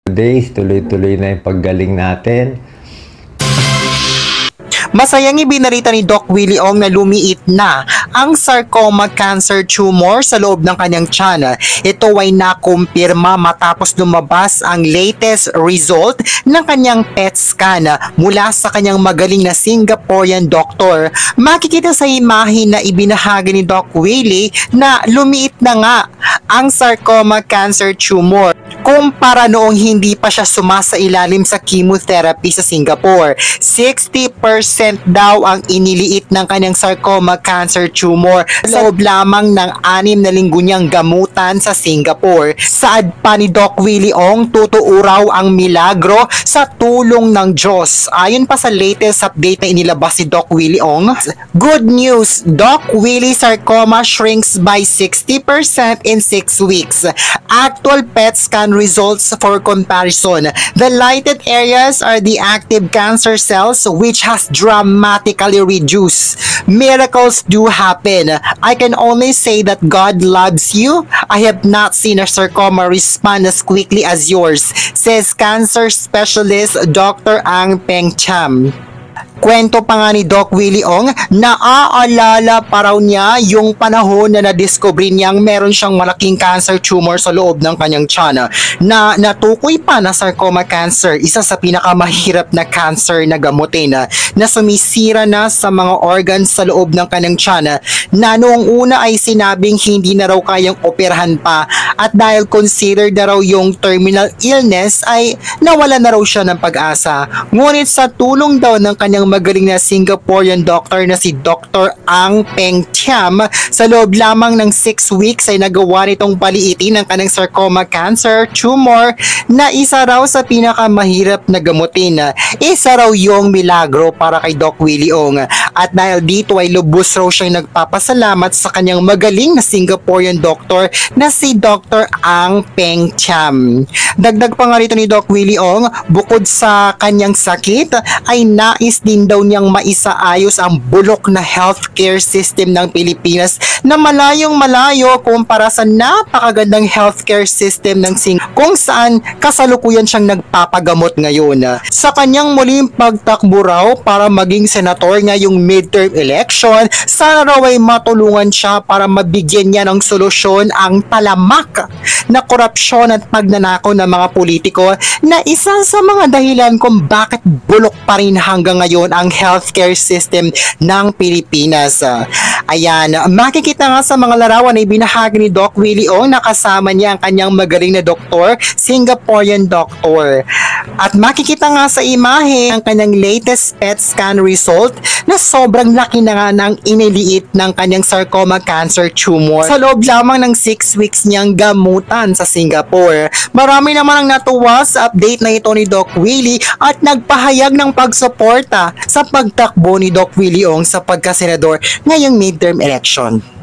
Days, tuloy-tuloy na yung paggaling natin. Masayang ibinalita ni Doc Willie Ong na lumiit na ang sarcoma cancer tumor sa loob ng kanyang tiyan. Ito ay nakumpirma matapos lumabas ang latest result ng kanyang PET scan mula sa kanyang magaling na Singaporean doktor. Makikita sa imahe na ibinahagi ni Doc Willie na lumiit na nga ang sarcoma cancer tumor kumpara noong hindi pa siya sumasailalim sa chemotherapy sa Singapore. 60% daw ang iniliit ng kanyang sarcoma cancer tumor sa loob lamang ng 6 na linggo niyang gamutan sa Singapore. Saad pa ni Doc Willie Ong, totoo raw ang milagro sa tulong ng Diyos. Ayon pa sa latest update na inilabas ni Doc Willie Ong, good news, Doc Willie sarcoma shrinks by 60% in 6 weeks. Actual PET scan results for comparison. The lighted areas are the active cancer cells which has dramatically reduced. Miracles do happen. I can only say that God loves you. I have not seen a sarcoma respond as quickly as yours, says cancer specialist Dr. Ang Peng Cham. Kwento pa nga ni Doc Willie Ong, naaalala pa raw niya yung panahon na nadiscover niyang meron siyang malaking cancer tumor sa loob ng kanyang tiyan na natukoy pa na sarcoma cancer, isa sa pinakamahirap na cancer na gamutin na sumisira na sa mga organs sa loob ng kanyang tiyan na noong una ay sinabing hindi na raw kayang operahan pa at dahil considered na raw yung terminal illness ay nawala na raw siya ng pag-asa. Ngunit sa tulong daw ng kanyang magaling na Singaporean doctor na si Dr. Ang Peng Cham, sa loob lamang ng 6 weeks ay nagawa nitong paliitin ang kanyang sarcoma cancer tumor na isa raw sa pinakamahirap na gamutin. Isa raw yung milagro para kay Doc Willie Ong at dahil dito ay lubos raw siyang nagpapasalamat sa kanyang magaling na Singaporean doctor na si Dr. Ang Peng Cham. Dagdag pa nga rito ni Doc Willie Ong, bukod sa kanyang sakit ay nais din daw niyang maisaayos ang bulok na healthcare system ng Pilipinas na malayong malayo kumpara sa napakagandang healthcare system ng Singapore kung saan kasalukuyan siyang nagpapagamot ngayon. Sa kanyang muling pagtakbo raw para maging senator ngayong midterm election, sana raw ay matulungan siya para mabigyan niya ng solusyon ang talamak na korupsyon at pagnanakaw ng mga politiko na isa sa mga dahilan kung bakit bulok pa rin hanggang ngayon ang healthcare system ng Pilipinas. Ayan, makikita nga sa mga larawan na ibinahagi ni Doc Willie Ong na kasama niya ang kanyang magaling na doktor, Singaporean doctor. At makikita nga sa imahe ang kanyang latest PET scan result na sobrang laki na nga ng iniliit ng kanyang sarcoma cancer tumor sa loob lamang ng 6 weeks niyang gamutan sa Singapore. Marami naman ang natuwa sa update na ito ni Doc Willie at nagpahayag ng pagsuporta sa pagtakbo ni Doc Willie Ong sa pagkasenador ngayong midterm election.